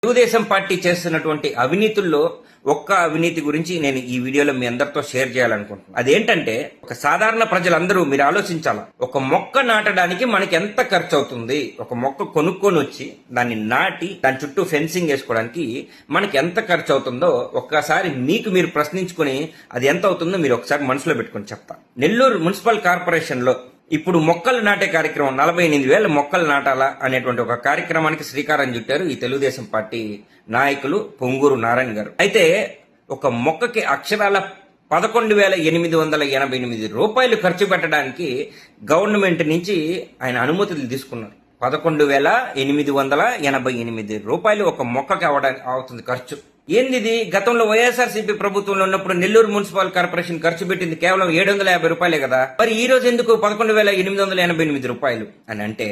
Telugu Desam party చేస్తున్నటువంటి అవినీతుల్లో ఒక్క అవినీతి గురించి నేను ఈ వీడియోలో మీ అందరితో షేర్ చేయాలనుకుంటున్నాను. అదేంటంటే, ఒక సాధారణ ప్రజలందరూ మీరు ఆలోచించాలా, ఒక మొక్క నాటడానికి మనకి ఎంత ఖర్చు అవుతుంది, ఒక మొక్క కొనుక్కొని వచ్చి దాన్ని నాటి దాని చుట్టూ ఫెన్సింగ్ వేసుకోవడానికి మనకి ఎంత ఖర్చు అవుతుందో ఒక్కసారి మీకు మీరు ప్రశ్నించుకుని అది ఎంత అవుతుందో మీరు ఒకసారి మనసులో పెట్టుకొని చెప్తా. నెల్లూరు మున్సిపల్ కార్పొరేషన్ లో ఇప్పుడు మొక్కలు నాటే కార్యక్రమం 48,000 మొక్కలు నాటాలా అనేటువంటి ఒక కార్యక్రమానికి శ్రీకారం చుట్టారు ఈ తెలుగుదేశం పార్టీ నాయకులు పొంగూరు నారాయణ గారు. అయితే ఒక మొక్కకి అక్షరాల 11,888 రూపాయలు ఖర్చు పెట్టడానికి గవర్నమెంట్ నుంచి ఆయన అనుమతులు తీసుకున్నారు. 11,888 రూపాయలు ఒక మొక్కకి అవుతుంది ఖర్చు. ఏంది గతంలో వైఎస్ఆర్సీపీ ప్రభుత్వంలో ఉన్నప్పుడు నెల్లూరు మున్సిపల్ కార్పొరేషన్ ఖర్చు పెట్టింది కేవలం 750 రూపాయలే కదా. మరి ఈ రోజు ఎందుకు 11,888 రూపాయలు అని అంటే,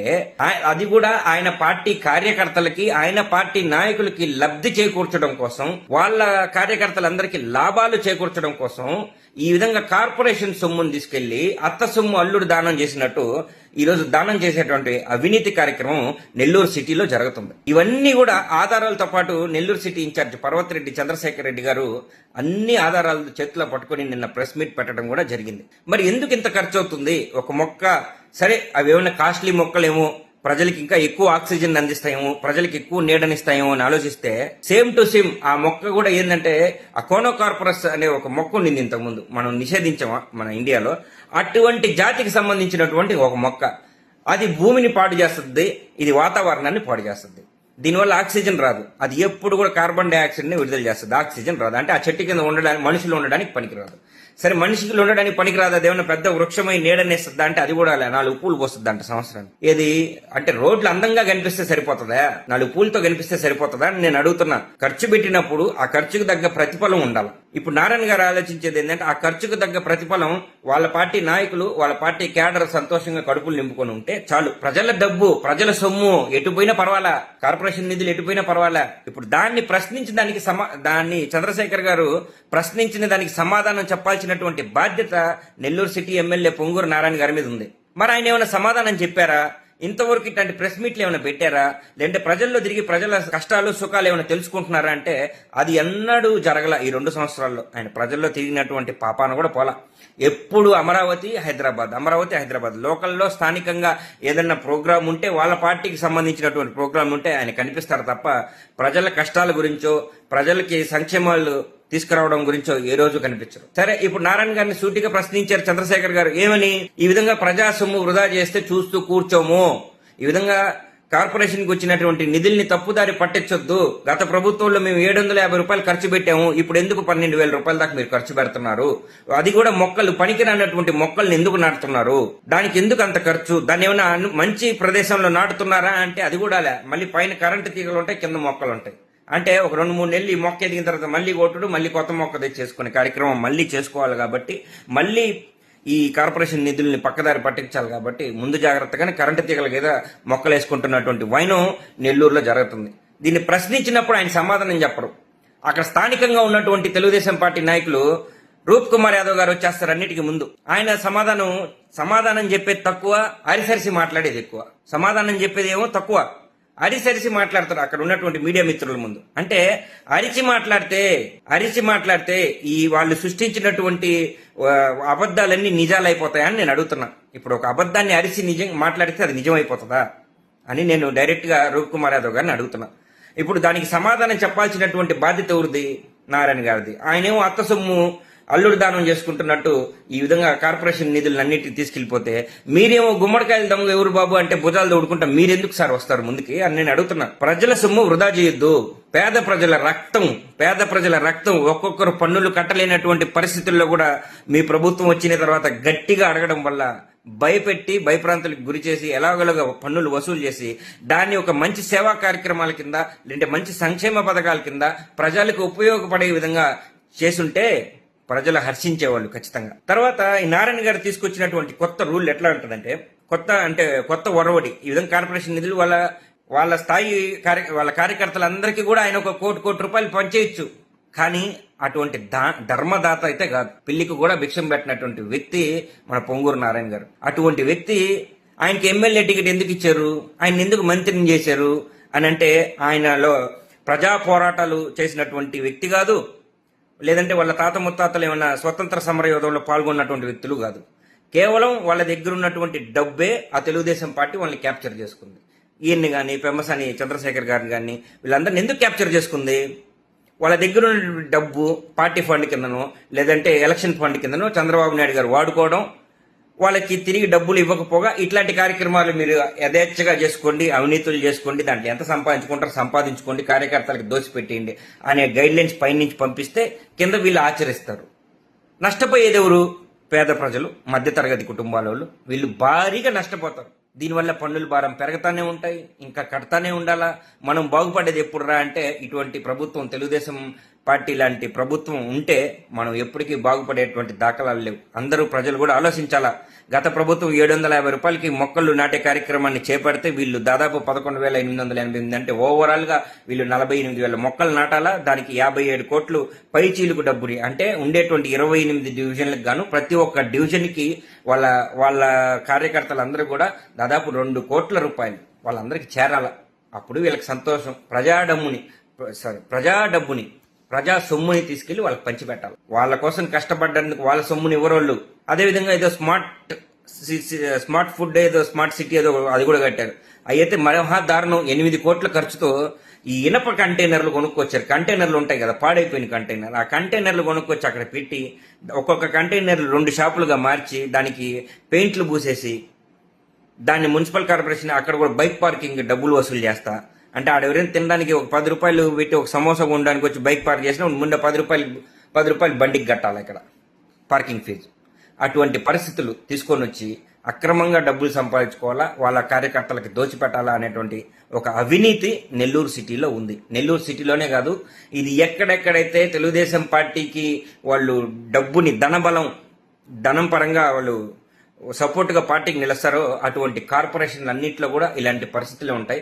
అది కూడా ఆయన పార్టీ కార్యకర్తలకి, ఆయన పార్టీ నాయకులకి లబ్ధి చేకూర్చడం కోసం, వాళ్ళ కార్యకర్తలందరికీ లాభాలు చేకూర్చడం కోసం ఈ విధంగా కార్పొరేషన్ సొమ్మును తీసుకెళ్లి అత్త సొమ్ము అల్లుడు దానం చేసినట్టు ఈ రోజు దానం చేసేటువంటి అవినీతి కార్యక్రమం నెల్లూరు సిటీలో జరుగుతుంది. ఇవన్నీ కూడా ఆధారాలతో పాటు నెల్లూరు సిటీ ఇన్ఛార్జ్ పర్వతిరెడ్డి చంద్రశేఖర్ రెడ్డి గారు అన్ని ఆధారాలు చేతిలో పట్టుకుని నిన్న ప్రెస్ మీట్ పెట్టడం కూడా జరిగింది. మరి ఎందుకు ఇంత ఖర్చు అవుతుంది? ఒక మొక్క సరే, అవి ఏమైనా కాస్ట్లీ మొక్కలేమో, ప్రజలకు ఇంకా ఎక్కువ ఆక్సిజన్ అందిస్తాయేమో, ప్రజలకు ఎక్కువ నీడనిస్తాయేమో అని ఆలోచిస్తే సేమ్ టు సేమ్ ఆ మొక్క కూడా ఏంటంటే, ఆ కోనోకార్పరస్ అనే ఒక మొక్క ఉండింది ఇంతకుముందు, మనం నిషేధించామా మన ఇండియాలో, అటువంటి జాతికి సంబంధించినటువంటి ఒక మొక్క. అది భూమిని పాడు చేస్తుంది, ఇది వాతావరణాన్ని పాడు చేస్తుంది. దీనివల్ల ఆక్సిజన్ రాదు, అది ఎప్పుడు కూడా కార్బన్ డైఆక్సైడ్ ని విడుదల చేస్తుంది, ఆక్సిజన్ రాదు. అంటే ఆ చెట్టు కింద ఉండడానికి, మనుషులు ఉండడానికి పనికిరాదు. సరే, మనిషికి ఉండడానికి పనికిరాదు, అదేమన్నా పెద్ద వృక్షమై నీడనేస్తుందా అంటే అది కూడా 4 పూలు పోస్తుంది అంట సంవత్సరానికి. ఏది అంటే రోడ్లు అందంగా కనిపిస్తే సరిపోతుందా, 4 పూలతో కనిపిస్తే సరిపోతుందా అని నేను అడుగుతున్నా. ఖర్చు పెట్టినప్పుడు ఆ ఖర్చుకు తగ్గ ప్రతిఫలం ఉండాలి. ఇప్పుడు నారాయణ గారు ఆలోచించేది ఏంటంటే, ఆ ఖర్చుకు తగ్గ ప్రతిఫలం వాళ్ళ పార్టీ నాయకులు, వాళ్ళ పార్టీ క్యాడర్ సంతోషంగా కడుపులు నింపుకొని ఉంటే చాలు. ప్రజల డబ్బు, ప్రజల సొమ్ము ఎటుపోయినా పర్వాలా, కార్పొరేషన్ నిధులు ఎటుపోయినా పర్వాలా. ఇప్పుడు దాన్ని ప్రశ్నించిన దాన్ని చంద్రశేఖర్ గారు ప్రశ్నించిన దానికి సమాధానం చెప్పాల్సినటువంటి బాధ్యత నెల్లూరు సిటీ ఎమ్మెల్యే పొంగూరు నారాయణ గారి మీద ఉంది. మరి ఆయన ఏమైనా సమాధానం చెప్పారా? ఇంతవరకు ఇట్లాంటి ప్రెస్ మీట్లు ఏమైనా పెట్టారా? లేదంటే ప్రజల్లో తిరిగి ప్రజల కష్టాలు సుఖాలు ఏమైనా తెలుసుకుంటున్నారా అంటే అది ఎన్నడూ జరగల. ఈ 2 సంవత్సరాల్లో ఆయన ప్రజల్లో తిరిగినటువంటి పాపాన కూడా పోలా. ఎప్పుడు అమరావతి హైదరాబాద్ లోకల్లో స్థానికంగా ఏదన్నా ప్రోగ్రాం ఉంటే, వాళ్ళ పార్టీకి సంబంధించినటువంటి ప్రోగ్రాం ఉంటే ఆయన కనిపిస్తారు తప్ప ప్రజల కష్టాల గురించో, ప్రజలకి సంక్షేమాలు తీసుకురావడం గురించో ఏ రోజు కనిపించరు. సరే, ఇప్పుడు నారాయణ గారిని సూటిగా ప్రశ్నించారు చంద్రశేఖర్ గారు. ఏమని? ఈ విధంగా ప్రజా సొమ్ము వృధా చేస్తే చూస్తూ కూర్చోము, ఈ విధంగా కార్పొరేషన్ కి వచ్చినటువంటి నిధుల్ని తప్పుదారి పట్టించొద్దు. గత ప్రభుత్వంలో మేము 750 రూపాయలు ఖర్చు పెట్టాము, ఇప్పుడు ఎందుకు 12,000 రూపాయల దాకా మీరు ఖర్చు పెడుతున్నారు? అది కూడా మొక్కలు, పనికిరానటువంటి మొక్కల్ని ఎందుకు నాటుతున్నారు? దానికి ఎందుకు అంత ఖర్చు? దాన్ని ఏమైనా మంచి ప్రదేశంలో నాటుతున్నారా అంటే అది కూడా మళ్ళీ పైన కరెంటు తీగలు ఉంటాయి, కింద మొక్కలు ఉంటాయి. అంటే ఒక 2-3 నెలలు ఈ మొక్క ఎదిగిన తర్వాత మళ్ళీ కొట్టుడు, మళ్ళీ కొత్త మొక్క తెచ్చేసుకునే కార్యక్రమం మళ్ళీ చేసుకోవాలి. కాబట్టి మళ్ళీ ఈ కార్పొరేషన్ నిధుల్ని పక్కదారి పట్టించాలి. కాబట్టి ముందు జాగ్రత్తగానే కరెంటు తీగల మీద మొక్కలు వేసుకుంటున్నటువంటి వైనం నెల్లూరులో జరుగుతుంది. దీన్ని ప్రశ్నించినప్పుడు ఆయన సమాధానం చెప్పరు. అక్కడ స్థానికంగా ఉన్నటువంటి తెలుగుదేశం పార్టీ నాయకులు రూప్ కుమార్ యాదవ్ గారు వచ్చేస్తారు అన్నిటికీ ముందు. ఆయన సమాధానం చెప్పేది తక్కువ, అరిసరిసి మాట్లాడేది ఎక్కువ. సమాధానం చెప్పేది ఏమో తక్కువ, అరిసరిసి మాట్లాడతారు అక్కడ ఉన్నటువంటి మీడియా మిత్రుల ముందు. అంటే అరిచి మాట్లాడితే ఈ వాళ్ళు సృష్టించినటువంటి అబద్ధాలన్నీ నిజాలైపోతాయని నేను అడుగుతున్నా. ఇప్పుడు ఒక అబద్ధాన్ని అరిచి నిజం మాట్లాడితే అది నిజమైపోతుందా అని నేను డైరెక్ట్ గా రూప్ కుమార్ యాదవ్ గారిని అడుగుతున్నా. ఇప్పుడు దానికి సమాధానం చెప్పాల్సినటువంటి బాధ్యత ఎవరిది? నారాయణ గారిది. ఆయనేమో అత్త సొమ్ము అల్లుడు దానం చేసుకుంటున్నట్టు ఈ విధంగా కార్పొరేషన్ నిధులన్నిటిని తీసుకెళ్లిపోతే, మీరేమో గుమ్మడికాయలు దమ్ము ఎవరు బాబు అంటే భుజాలు దౌడుకుంటా మీరెందుకు సార్ వస్తారు ముందుకి అని నేను అడుగుతున్నా. ప్రజల సొమ్ము వృధా చేయొద్దు. పేద ప్రజల రక్తం ఒక్కొక్కరు పన్నులు కట్టలేనటువంటి పరిస్థితుల్లో కూడా మీ ప్రభుత్వం వచ్చిన తర్వాత గట్టిగా అడగడం వల్ల భయపెట్టి, భయప్రాంతాలకు గురి చేసి, ఎలాగోలాగా పన్నులు వసూలు చేసి దాన్ని ఒక మంచి సేవా కార్యక్రమాల కింద, లేదంటే మంచి సంక్షేమ పథకాల కింద ప్రజలకు ఉపయోగపడే విధంగా చేసుంటే ప్రజలు హర్షించేవాళ్ళు ఖచ్చితంగా. తర్వాత ఈ నారాయణ గారు తీసుకొచ్చినటువంటి కొత్త రూల్ ఎట్లా ఉంటుందంటే, కొత్త ఒరవడి. ఈ విధంగా కార్పొరేషన్ నిధులు వాళ్ళ స్థాయి వాళ్ళ కార్యకర్తలందరికీ కూడా ఆయన ఒక కోటి రూపాయలు పంచేయచ్చు. కానీ అటువంటి ధర్మదాత అయితే కాదు. పిల్లికి కూడా భిక్షం పెట్టినటువంటి వ్యక్తి మన పొంగూరు నారాయణ గారు. అటువంటి వ్యక్తి ఆయనకి ఎమ్మెల్యే టికెట్ ఎందుకు ఇచ్చారు, ఆయన ఎందుకు మంత్రిని చేశారు అని అంటే, ఆయనలో ప్రజా పోరాటాలు చేసినటువంటి వ్యక్తి కాదు, లేదంటే వాళ్ళ తాత ముత్తాతలు ఏమైనా స్వతంత్ర సమరయోధంలో పాల్గొన్నటువంటి వ్యక్తులు కాదు. కేవలం వాళ్ళ దగ్గర ఉన్నటువంటి డబ్బే ఆ తెలుగుదేశం పార్టీ వాళ్ళని క్యాప్చర్ చేసుకుంది. ఈయన్ని కానీ పెమ్మసాని చంద్రశేఖర్ గారిని కానీ వీళ్ళందరినీ ఎందుకు క్యాప్చర్ చేసుకుంది? వాళ్ళ దగ్గర ఉన్న డబ్బు పార్టీ ఫండ్ కిందనో లేదంటే ఎలక్షన్ ఫండ్ కిందనో చంద్రబాబు నాయుడు గారు వాడుకోవడం, వాళ్ళకి తిరిగి డబ్బులు ఇవ్వకపోగా ఇట్లాంటి కార్యక్రమాలు మీరు యథేచ్ఛగా చేసుకోండి, అవినీతులు చేసుకోండి, దాంట్లో ఎంత సంపాదించుకుంటారో సంపాదించుకోండి, కార్యకర్తలకు దోచిపెట్టేయండి అనే గైడ్ లైన్స్ పైనుంచి పంపిస్తే కింద వీళ్ళు ఆచరిస్తారు. నష్టపోయేది ఎవరు? పేద ప్రజలు, మధ్యతరగతి కుటుంబాల వాళ్ళు. వీళ్ళు భారీగా నష్టపోతారు. దీనివల్ల పన్నుల భారం పెరగతానే ఉంటాయి, ఇంకా కడతానే ఉండాలా. మనం బాగుపడేది ఎప్పుడురా అంటే ఇటువంటి ప్రభుత్వం, తెలుగుదేశం పార్టీ లాంటి ప్రభుత్వం ఉంటే మనం ఎప్పటికీ బాగుపడేటువంటి దాఖలాలు లేవు. అందరూ ప్రజలు కూడా ఆలోచించాలా. గత ప్రభుత్వం 750 రూపాయలకి మొక్కలు నాటే కార్యక్రమాన్ని చేపడితే వీళ్ళు దాదాపు 11,888 అంటే ఓవరాల్ గా వీళ్ళు 48,000 మొక్కలు నాటాలా. దానికి 57 కోట్లు పైచీలకు డబ్బుని, అంటే ఉండేటువంటి 28 డివిజన్లకు గాను ప్రతి ఒక్క డివిజన్ కి వాళ్ళ కార్యకర్తలందరూ కూడా దాదాపు 2 కోట్ల రూపాయలు వాళ్ళందరికీ చేరాల. అప్పుడు వీళ్ళకి సంతోషం. ప్రజా డబ్బుని ప్రజా సొమ్ముని తీసుకెళ్లి వాళ్ళకి పంచిపెట్టాలి. వాళ్ళ కోసం కష్టపడ్డానికి వాళ్ళ సొమ్ముని ఇవ్వరోళ్ళు. అదేవిధంగా ఏదో స్మార్ట్ ఫుడ్, ఏదో స్మార్ట్ సిటీ ఏదో అది కూడా కట్టారు. అయితే మహాదారుణం 8 కోట్ల ఖర్చుతో ఈ ఇనప కంటైనర్లు కొనుక్కొచ్చారు. కంటైనర్లు ఉంటాయి కదా, పాడైపోయిన కంటైనర్. ఆ కంటైనర్లు కొనుక్కొచ్చి అక్కడ పెట్టి ఒక్కొక్క కంటైనర్లు 2 షాపులుగా మార్చి దానికి పెయింట్లు పూసేసి దాన్ని మున్సిపల్ కార్పొరేషన్ అక్కడ కూడా బైక్ పార్కింగ్ డబ్బులు వసూలు చేస్తా. అంటే ఆడెవరైనా తినడానికి ఒక 10 రూపాయలు పెట్టి ఒక సమోసా కొనడానికి వచ్చి బైక్ పార్క్ చేసినా ముందు 10 రూపాయలు బండికి కట్టాలి ఇక్కడ పార్కింగ్ ఫీజు. అటువంటి పరిస్థితులు తీసుకొని వచ్చి అక్రమంగా డబ్బులు సంపాదించుకోవాలా, వాళ్ళ కార్యకర్తలకు దోచిపెట్టాలా అనేటువంటి ఒక అవినీతి నెల్లూరు సిటీలో ఉంది. నెల్లూరు సిటీలోనే కాదు, ఇది ఎక్కడెక్కడైతే తెలుగుదేశం పార్టీకి వాళ్ళు డబ్బుని ధనం పరంగా వాళ్ళు సపోర్ట్గా పార్టీకి నిలుస్తారో అటువంటి కార్పొరేషన్లు అన్నింటిలో కూడా ఇలాంటి పరిస్థితులు ఉంటాయి.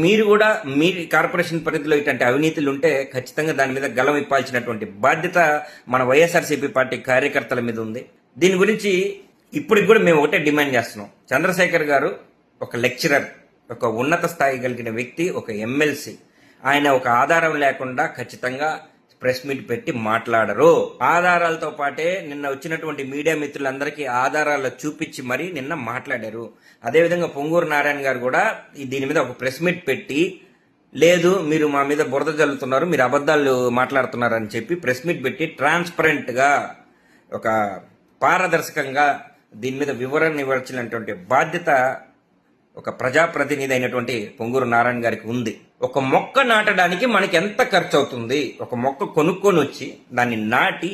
మీరు కూడా మీ కార్పొరేషన్ పరిధిలో ఇట్లాంటి అవినీతులు ఉంటే ఖచ్చితంగా దాని మీద గలం ఇప్పాల్సినటువంటి బాధ్యత మన వైఎస్ఆర్సీపీ పార్టీ కార్యకర్తల మీద ఉంది. దీని గురించి ఇప్పటికి కూడా మేము ఒకటే డిమాండ్ చేస్తున్నాం. చంద్రశేఖర్ గారు ఒక లెక్చరర్, ఒక ఉన్నత స్థాయి కలిగిన వ్యక్తి, ఒక ఎమ్మెల్సీ. ఆయన ఒక ఆధారం లేకుండా ఖచ్చితంగా ప్రెస్ మీట్ పెట్టి మాట్లాడరు. ఆధారాలతో పాటే నిన్న వచ్చినటువంటి మీడియా మిత్రులందరికీ ఆధారాలు చూపించి మరీ నిన్న మాట్లాడారు. అదేవిధంగా పొంగూరు నారాయణ గారు కూడా దీని మీద ఒక ప్రెస్ మీట్ పెట్టి, లేదు మీరు మా మీద బురద జల్లుతున్నారు, మీరు అబద్ధాలు మాట్లాడుతున్నారు అని చెప్పి ప్రెస్ మీట్ పెట్టి ట్రాన్స్పరెంట్ గా, ఒక పారదర్శకంగా దీని మీద వివరణ ఇవ్వాల్సినటువంటి బాధ్యత ఒక ప్రజాప్రతినిధి అయినటువంటి పొంగూరు నారాయణ గారికి ఉంది. ఒక మొక్క నాటడానికి మనకి ఎంత ఖర్చు అవుతుంది? ఒక మొక్క కొనుక్కొని వచ్చి దాన్ని నాటి